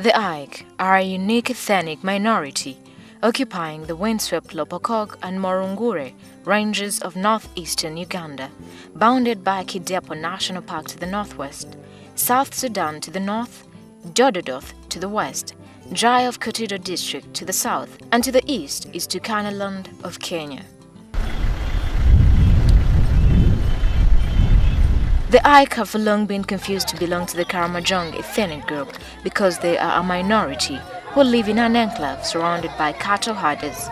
The Ike are a unique ethnic minority occupying the windswept Lopokok and Morungure ranges of northeastern Uganda, bounded by Kidepo National Park to the northwest, South Sudan to the north, Dododoth to the west, Jai of Kotido district to the south, and to the east is Turkanaland of Kenya. The Ike have for long been confused to belong to the Karamojong ethnic group because they are a minority who live in an enclave surrounded by cattle herders.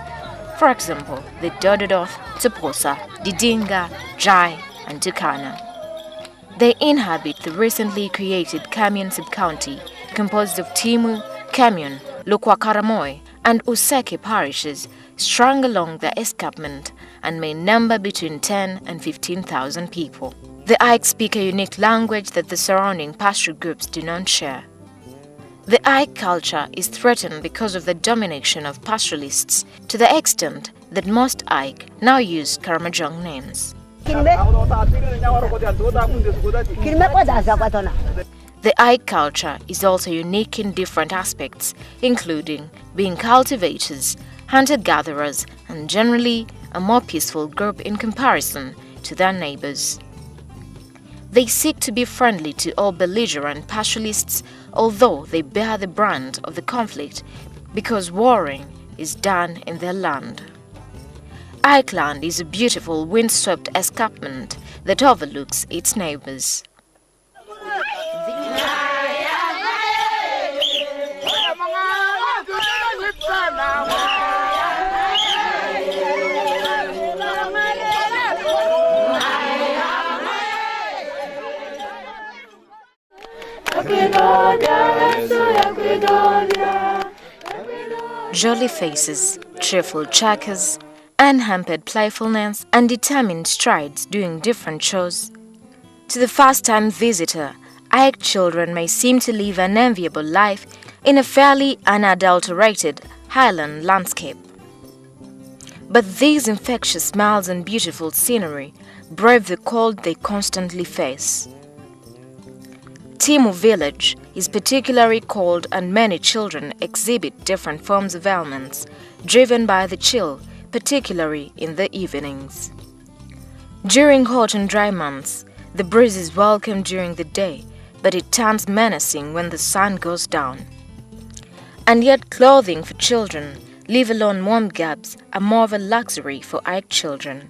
For example, the Dododoth, Tsoposa, Didinga, Jai, and Turkana. They inhabit the recently created Kamion sub-county composed of Timu, Kamion, Lukwakaramoy, and Useke parishes strung along the escarpment and may number between 10 and 15,000 people. The Ike speak a unique language that the surrounding pastoral groups do not share. The Ike culture is threatened because of the domination of pastoralists to the extent that most Ike now use Karamojong names. The Ike culture is also unique in different aspects, including being cultivators, hunter-gatherers, and generally a more peaceful group in comparison to their neighbors. They seek to be friendly to all belligerent pastoralists, although they bear the brunt of the conflict because warring is done in their land. Ike land is a beautiful windswept escarpment that overlooks its neighbors. Jolly faces, cheerful checkers, unhampered playfulness, and determined strides doing different chores. To the first-time visitor, Ike children may seem to live an enviable life in a fairly unadulterated highland landscape. But these infectious smiles and beautiful scenery brave the cold they constantly face. Timu village is particularly cold and many children exhibit different forms of ailments driven by the chill, particularly in the evenings. During hot and dry months, the breeze is welcome during the day, but it turns menacing when the sun goes down. And yet clothing for children, leave alone warm gaps, are more of a luxury for Ike children.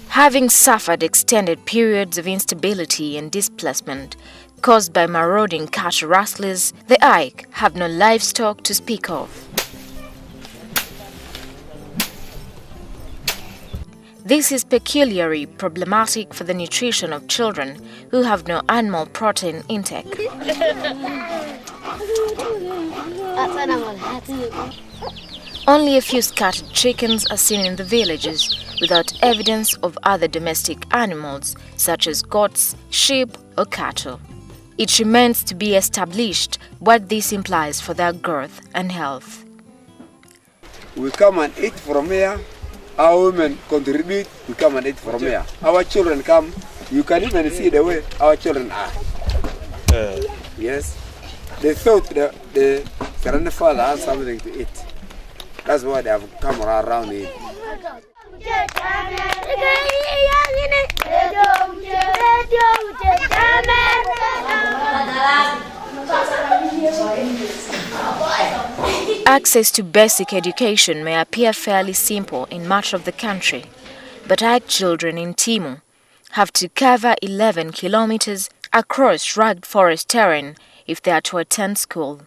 Having suffered extended periods of instability and displacement caused by marauding cattle rustlers, the Ike have no livestock to speak of. This is peculiarly problematic for the nutrition of children who have no animal protein intake. Only a few scattered chickens are seen in the villages without evidence of other domestic animals such as goats, sheep, or cattle. It remains to be established what this implies for their growth and health. We come and eat from here. Our women contribute, we come and eat from here. Our children come, you can even see the way our children are. Yes, they thought the grandfather has something to eat. That's why they have come around here. Access to basic education may appear fairly simple in much of the country, but Ike children in Timu have to cover 11 kilometers across rugged forest terrain if they are to attend school.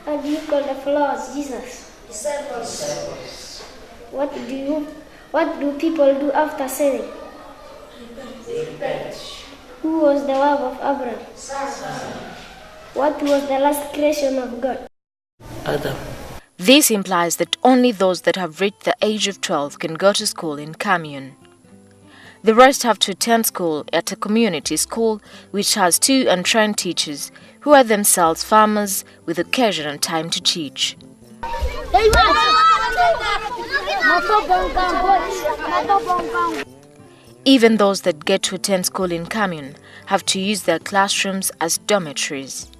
How do you call the flowers, Jesus? What do people do after sinning? Who was the wife of Abraham? What was the last creation of God? Adam. This implies that only those that have reached the age of 12 can go to school in Kamion. The rest have to attend school at a community school which has 2 untrained teachers who are themselves farmers with occasional time to teach. Even those that get to attend school in commune have to use their classrooms as dormitories.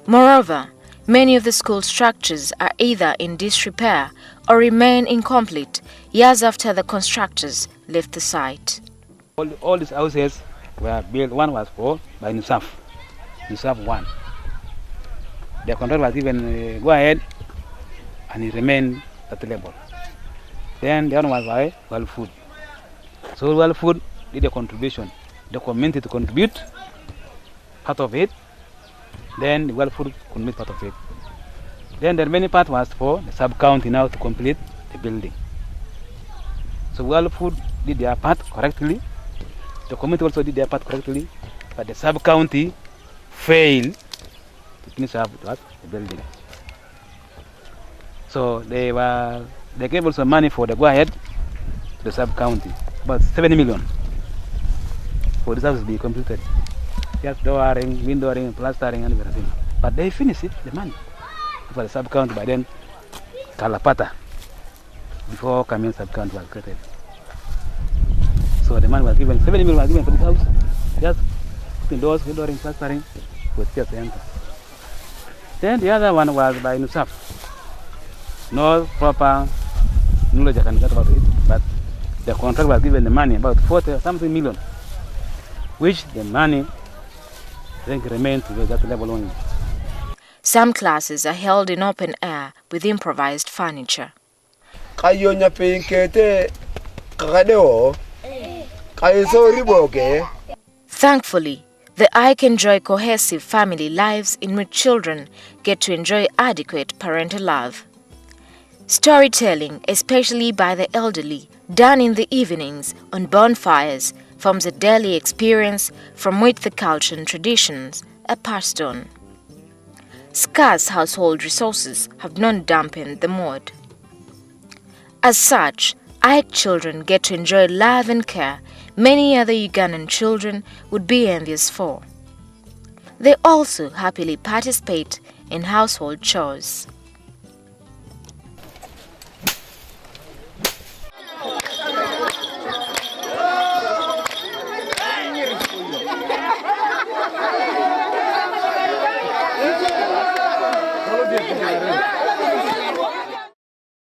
Moreover, many of the school structures are either in disrepair or remain incomplete years after the constructors left the site. All these houses were built. One was by Nusaf 1. The contractor was even go ahead and it remained at the level. Then the other one was by World Food. So World Food did a contribution. The community to contribute part of it. Then the World Food contribute part of it. Then the remaining part was for the sub-county now to complete the building. So World Food did their part correctly. The community also did their part correctly, but the sub-county failed to finish up the building. So they gave also money for the go-ahead to the sub-county, about 70 million for this house to be completed. Just dooring, windowing, plastering, and everything. But they finished it, the money, for the sub-county, but then Kalapata, before Kamin sub-county was created. So the money was given, 70 million was given for this house, just putting doors, windowing, plastering, with just the enter. Then the other one was by Nusaf. No proper knowledge I can get about it, but the contract was given the money, about 40-something million, which the money I think remained to that level only. Some classes are held in open air with improvised furniture. Thankfully, the Ike enjoy cohesive family lives in which children get to enjoy adequate parental love. Storytelling, especially by the elderly, done in the evenings on bonfires, forms a daily experience from which the culture and traditions are passed on. Scarce household resources have not dampened the mood. As such, Ike children get to enjoy love and care many other Ugandan children would be envious for. They also happily participate in household chores.